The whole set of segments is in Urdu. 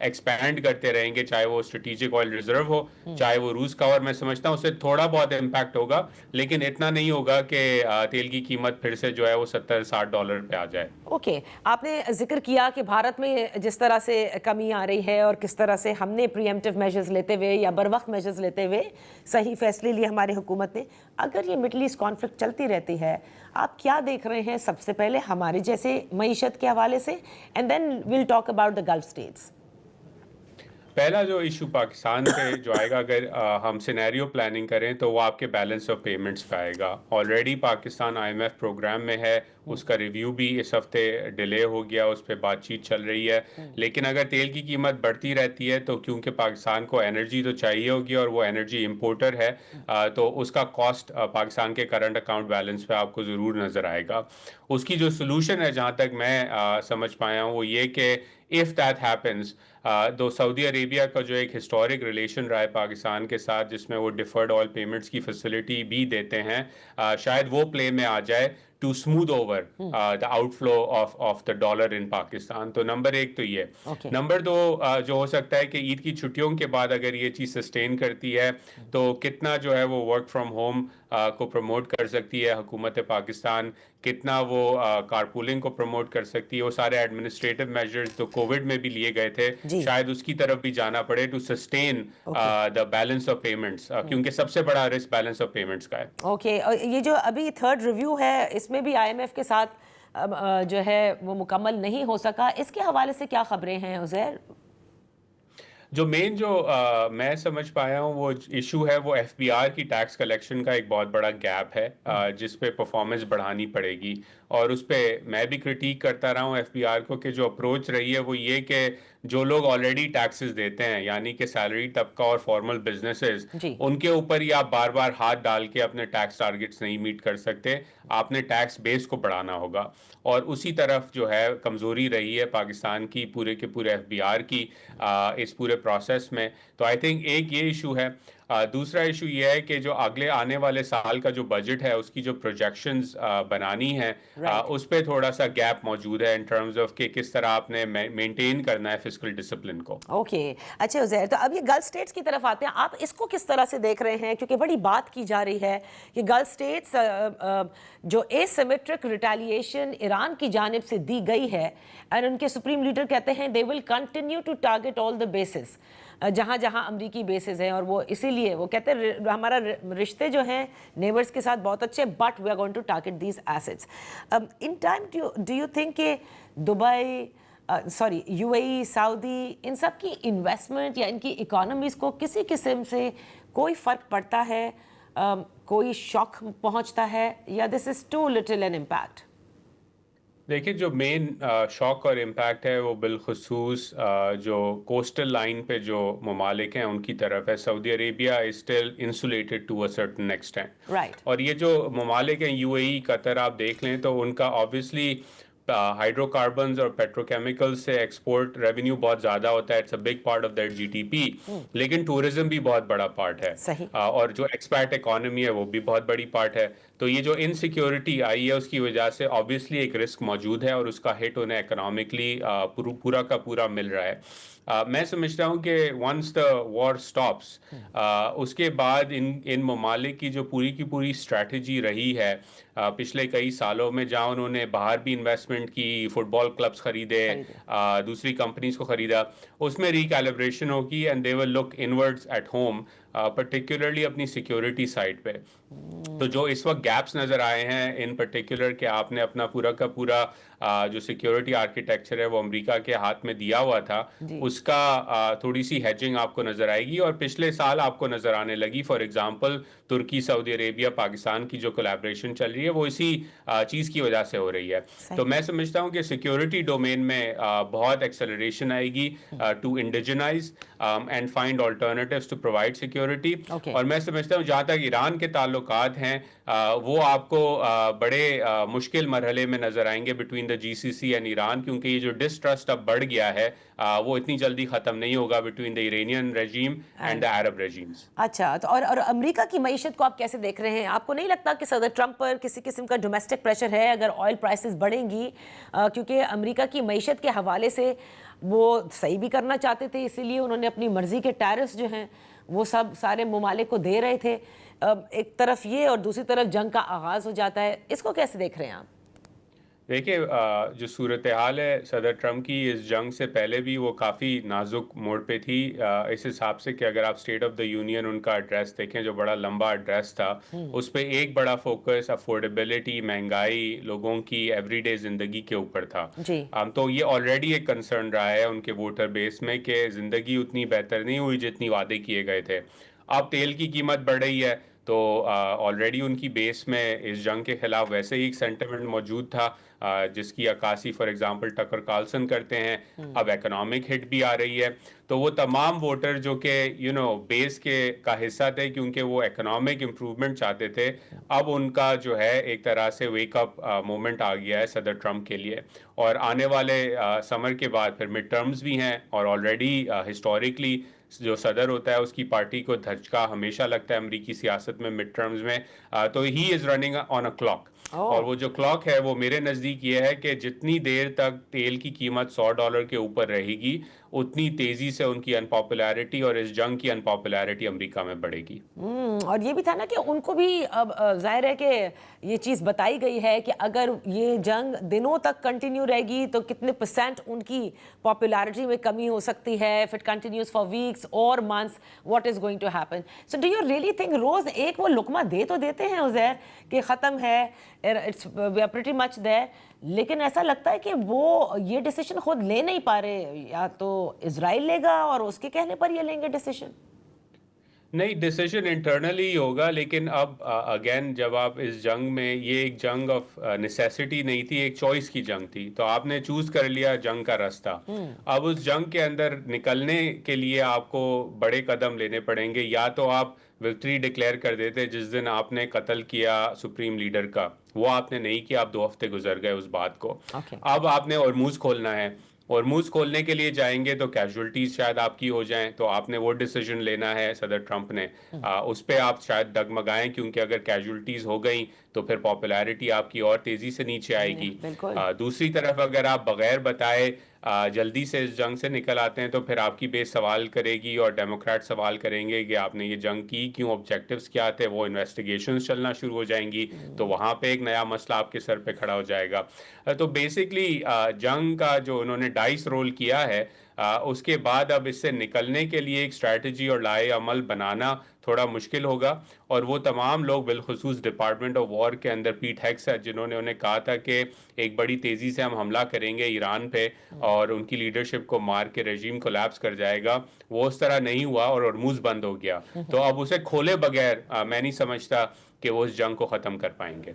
ایکسپینڈ کرتے رہیں گے, چاہے وہ اسٹریٹجک آئل ریزرو ہو, چاہے وہ روس کا, اور میں سمجھتا ہوں اس سے تھوڑا بہت امپیکٹ ہوگا, لیکن اتنا نہیں ہوگا کہ تیل کی قیمت پھر سے جو ہے وہ $70-60 پہ آ جائے. اوکے, آپ نے ذکر کیا کہ بھارت میں جس طرح سے کمی آ رہی ہے اور کس طرح سے ہم نے پریمپٹیو میجرز لیتے ہوئے یا بروقت میجرز لیتے ہوئے صحیح فیصلے لیے ہماری حکومت نے. اگر یہ مڈل ایسٹ کانفلکٹ چلتی رہتی ہے, آپ کیا دیکھ رہے ہیں سب سے پہلے ہمارے جیسے معیشت کے حوالے سے, and then we'll talk about the Gulf states. پہلا جو ایشو پاکستان پہ جو آئے گا, اگر ہم سینیریو پلاننگ کریں تو وہ آپ کے بیلنس آف پیمنٹس پہ آئے گا. آلریڈی پاکستان IMF پروگرام میں ہے, اس کا ریویو بھی اس ہفتے ڈیلے ہو گیا, اس پہ بات چیت چل رہی ہے. لیکن اگر تیل کی قیمت بڑھتی رہتی ہے تو کیونکہ پاکستان کو انرجی تو چاہیے ہوگی اور وہ انرجی امپورٹر ہے, تو اس کا کاسٹ پاکستان کے کرنٹ اکاؤنٹ بیلنس پہ آپ کو ضرور نظر آئے گا. اس کی جو سلوشن ہے جہاں تک میں سمجھ پایا ہوں وہ یہ کہ if that happens, تو سعودی عربیہ کا جو ایک ہسٹورک ریلیشن رہا ہے پاکستان کے ساتھ, جس میں وہ ڈیفرڈ آئل پیمنٹس کی فیسلٹی بھی دیتے ہیں, شاید وہ پلے میں آ جائے to smooth over the out flow of the dollar in Pakistan. تو نمبر ایک تو یہ. نمبر دو, جو ہو سکتا ہے کہ عید کی چھٹیوں کے بعد اگر یہ چیز سسٹین کرتی ہے تو کتنا جو ہے وہ ورک فرام ہوم کو پروموٹ کر سکتی ہے حکومت پاکستان, کتنا وہ کارپولنگ کو پروموٹ کر سکتی ہے. وہ سارے ایڈمنسٹریٹو میجرز تو کووڈ میں بھی لیے گئے تھے, شاید اس کی طرف بھی جانا پڑے to sustain the balance of payments, کیونکہ سب سے بڑا رسک بیلنس آف پیمنٹس کا ہے. اوکے, یہ جو ابھی تھرڈ ریویو ہے اس میں بھی IMF کے ساتھ جو ہے وہ مکمل نہیں ہو سکا, اس کے حوالے سے کیا خبریں ہیں عزیر؟ جو مین جو میں سمجھ پایا ہوں وہ ایشو ہے وہ FBR کی ٹیکس کلیکشن کا ایک بہت بڑا گیپ ہے, جس پہ پرفارمنس بڑھانی پڑے گی. اور اس پہ میں بھی کرٹیک کرتا رہا ہوں FBR کو کہ جو اپروچ رہی ہے وہ یہ کہ جو لوگ آلریڈی ٹیکسز دیتے ہیں, یعنی کہ سیلری طبقہ اور فارمل بزنسز, ان کے اوپر ہی آپ بار بار ہاتھ ڈال کے اپنے ٹیکس ٹارگٹس نہیں میٹ کر سکتے. آپ نے ٹیکس بیس کو بڑھانا ہوگا, اور اسی طرف جو ہے کمزوری رہی ہے پاکستان کی پورے کے پورے FBR کی اس پورے پروسیس میں. تو آئی تھنک ایک یہ ایشو ہے. دوسرا ایشو یہ ہے کہ جو اگلے آنے والے سال کا جو بجٹ ہے اس کی جو پروجیکشنز بنانی ہے, اس پہ تھوڑا سا گیپ موجود ہے ان ٹرمز آف کہ کس طرح آپ نے مینٹین کرنا ہے فسکل ڈسپلن کو. اوکے, اچھا عزیر, تو اب یہ گلف اسٹیٹس کی طرف آتے ہیں, آپ اس کو کس طرح سے دیکھ رہے ہیں؟ کیونکہ بڑی بات کی جا رہی ہے کہ گلف اسٹیٹس جو اسیمیٹرک ریٹیلیشن ایران کی جانب سے دی گئی ہے, اور ان کے سپریم لیڈر کہتے ہیں they will continue to target all the bases, جہاں جہاں امریکی بیسز ہیں, اور وہ اسی لیے وہ کہتے ہیں ہمارا رشتے جو ہیں نیبرز کے ساتھ بہت اچھے, but we are going to target these assets. In time do you think کہ دبئی UAE, سعودی, ان سب کی انویسٹمنٹ یا ان کی اکانومیز کو کسی قسم سے کوئی فرق پڑتا ہے, کوئی شوق پہنچتا ہے, یا دس از ٹو لٹل این امپیکٹ؟ دیکھیں, جو مین شوق اور امپیکٹ ہے وہ بالخصوص جو کوسٹل لائن پہ جو ممالک ہیں ان کی طرف ہے. Saudi Arabia is still insulated to a certain extent, اور یہ جو ممالک ہیں UAE, قطر, آپ دیکھ لیں تو ان کا آبویسلی ہائیڈرو کاربنز اور پیٹرو کیمیکل سے ایکسپورٹ ریونیو بہت زیادہ ہوتا ہے, it's a big part of that GDP, لیکن ٹورزم بھی بہت بڑا پارٹ ہے, اور جو ایکسپیٹ اکانومی ہے وہ بھی بہت بڑی پارٹ ہے. تو یہ جو انسیکیورٹی آئی ہے اس کی وجہ سے آبویسلی ایک رسک موجود ہے, اور اس کا ہٹ انہیں اکنامکلی پورا کا پورا مل رہا ہے. میں سمجھتا ہوں کہ ونس دا وار سٹاپس, اس کے بعد ان ممالک کی جو پوری کی پوری اسٹریٹجی رہی ہے پچھلے کئی سالوں میں, جہاں انہوں نے باہر بھی انویسٹمنٹ کی, فٹ بال کلبس خریدے, دوسری کمپنیز کو خریدا, اس میں ریکیلیبریشن ہوگی, and they will look inwards at home, particularly اپنی سیکیورٹی سائٹ پہ. تو جو اس وقت گیپس نظر آئے ہیں ان پرٹیکولر کہ آپ نے اپنا پورا کا پورا جو سیکیورٹی آرکیٹیکچر ہے وہ امریکہ کے ہاتھ میں دیا ہوا تھا, اس کا تھوڑی سی ہیجنگ آپ کو نظر آئے گی. اور پچھلے سال آپ کو نظر آنے لگی, فار ایگزامپل ترکی, سعودی عربیہ, پاکستان کی جو کولیبریشن چل رہی ہے وہ اسی چیز کی وجہ سے ہو رہی ہے. تو میں سمجھتا ہوں کہ سیکیورٹی ڈومین میں بہت ایکسلریشن آئے گی to indigenize and find alternatives to provide security. Security. Okay. اور میں سمجھتا ہوں جہاں تک ایران کے تعلقات ہیں وہ آپ کو بڑے مشکل مرحلے میں نظر آئیں گے between the G C C and Iran, کیونکہ یہ جو ڈسٹرسٹ اب بڑھ گیا ہے وہ اتنی جلدی ختم نہیں ہوگا between the Iranian regime and the Arab regimes. اچھا, تو اور امریکہ کی معیشت کو آپ کیسے دیکھ رہے ہیں؟ آپ کو نہیں لگتا کہ صدر ٹرمپ پر کسی قسم کا ڈومیسٹک پریشر ہے اگر آئل پرائسز بڑھیں گی؟ کیونکہ امریکہ کی معیشت کے حوالے سے وہ صحیح بھی کرنا چاہتے تھے, اسی لیے انہوں نے اپنی مرضی کے ٹیرفز جو ہیں وہ سب سارے ممالک کو دے رہے تھے. ایک طرف یہ اور دوسری طرف جنگ کا آغاز ہو جاتا ہے, اس کو کیسے دیکھ رہے ہیں آپ؟ دیکھیے جو صورتحال ہے صدر ٹرمپ کی اس جنگ سے پہلے بھی وہ کافی نازک موڑ پہ تھی, اس حساب سے کہ اگر آپ اسٹیٹ آف دا یونین ان کا ایڈریس دیکھیں جو بڑا لمبا ایڈریس تھا, اس پہ ایک بڑا فوکس افورڈیبلٹی, مہنگائی, لوگوں کی ایوری ڈے زندگی کے اوپر تھا. جی تو یہ آلریڈی ایک کنسرن رہا ہے ان کے ووٹر بیس میں کہ زندگی اتنی بہتر نہیں ہوئی جتنی وعدے کیے گئے تھے. اب تیل کی قیمت بڑھ رہی ہے تو آلریڈی ان کی بیس میں اس جنگ کے خلاف ویسے ہی ایک سینٹیمنٹ موجود تھا جس کی عکاسی فار ایگزامپل ٹکر کارلسن کرتے ہیں. اب اکنامک ہٹ بھی آ رہی ہے, تو وہ تمام ووٹر جو کہ بیس کا حصہ تھے کیونکہ وہ اکنامک امپروومنٹ چاہتے تھے, اب ان کا جو ہے ایک طرح سے ویک اپ مومنٹ آ گیا ہے صدر ٹرمپ کے لیے. اور آنے والے سمر کے بعد پھر مڈ ٹرمز بھی ہیں, اور آلریڈی ہسٹوریکلی جو صدر ہوتا ہے اس کی پارٹی کو دھچکا ہمیشہ لگتا ہے امریکی سیاست میں مڈ ٹرمز میں, تو ہی is running on a clock. اور وہ جو کلاک ہے وہ میرے نزدیک یہ ہے کہ جتنی دیر تک تیل کی قیمت $100 کے اوپر رہے گی اتنی تیزی سے ان کی انپاپولیرٹی اور اس جنگ کی انپاپولیرٹی امریکہ میں بڑھے گی. اور یہ بھی تھا نا کہ ان کو بھی اب ظاہر ہے کہ یہ چیز بتائی گئی ہے کہ اگر یہ جنگ دنوں تک کنٹینیو رہے گی تو کتنے پرسینٹ ان کی پاپولیرٹی میں کمی ہو سکتی ہے. if it continues for weeks or months, what is going to happen? So do you really think روز ایک وہ لقمہ دے تو دیتے ہیں عزیر کہ ختم ہے, we are pretty much there, لیکن ایسا لگتا ہے کہ وہ یہ ڈیسیشن خود لے نہیں پا رہے, یا تو اسرائیل لے گا اور اس کے کہنے پر یہ لیں گے ڈیسیشن؟ نہیں, ڈیسیجن انٹرنلی ہی ہوگا, لیکن اب اگین جب آپ اس جنگ میں, یہ ایک جنگ آف نیسیسٹی نہیں تھی, ایک چوائس کی جنگ تھی, تو آپ نے چوز کر لیا جنگ کا راستہ. اب اس جنگ کے اندر نکلنے کے لیے آپ کو بڑے قدم لینے پڑیں گے. یا تو آپ وکٹری ڈکلیئر کر دیتے جس دن آپ نے قتل کیا سپریم لیڈر کا, وہ آپ نے نہیں کیا, آپ 2 ہفتے گزر گئے اس بات کو. اب آپ نے ہرموز کھولنا ہے, ہرموز کھولنے کے لیے جائیں گے تو کیجولٹیز شاید آپ کی ہو جائیں, تو آپ نے وہ ڈیسیجن لینا ہے صدر ٹرمپ نے, اس پہ آپ شاید ڈگمگائیں, کیونکہ اگر کیجولٹیز ہو گئیں تو پھر پاپولیرٹی آپ کی اور تیزی سے نیچے آئے گی. دوسری طرف اگر آپ بغیر بتائے جلدی سے اس جنگ سے نکل آتے ہیں تو پھر آپ کی بیس سوال کرے گی, اور ڈیموکریٹ سوال کریں گے کہ آپ نے یہ جنگ کی کیوں, آبجیکٹیوز کیا تھے, وہ انویسٹیگیشنز چلنا شروع ہو جائیں گی, تو وہاں پہ ایک نیا مسئلہ آپ کے سر پہ کھڑا ہو جائے گا. تو بیسکلی جنگ کا جو انہوں نے ڈائس رول کیا ہے, اس کے بعد اب اس سے نکلنے کے لیے ایک اسٹریٹجی اور لائے عمل بنانا تھوڑا مشکل ہوگا. اور وہ تمام لوگ بالخصوص ڈپارٹمنٹ آف وار کے اندر پیٹ ہیکس ہے جنہوں نے انہیں کہا تھا کہ ایک بڑی تیزی سے ہم حملہ کریں گے ایران پہ اور ان کی لیڈرشپ کو مار کے رژیم کولیپس کر جائے گا, وہ اس طرح نہیں ہوا اور ہرموز بند ہو گیا. تو اب اسے کھولے بغیر میں نہیں سمجھتا کہ وہ اس جنگ کو ختم کر پائیں گے.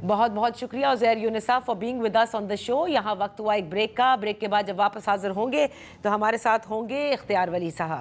بہت بہت شکریہ Uzair Younus for being with us on the show. یہاں وقت ہوا ایک بریک کا, بریک کے بعد جب واپس حاضر ہوں گے تو ہمارے ساتھ ہوں گے اختیار ولی صاحب.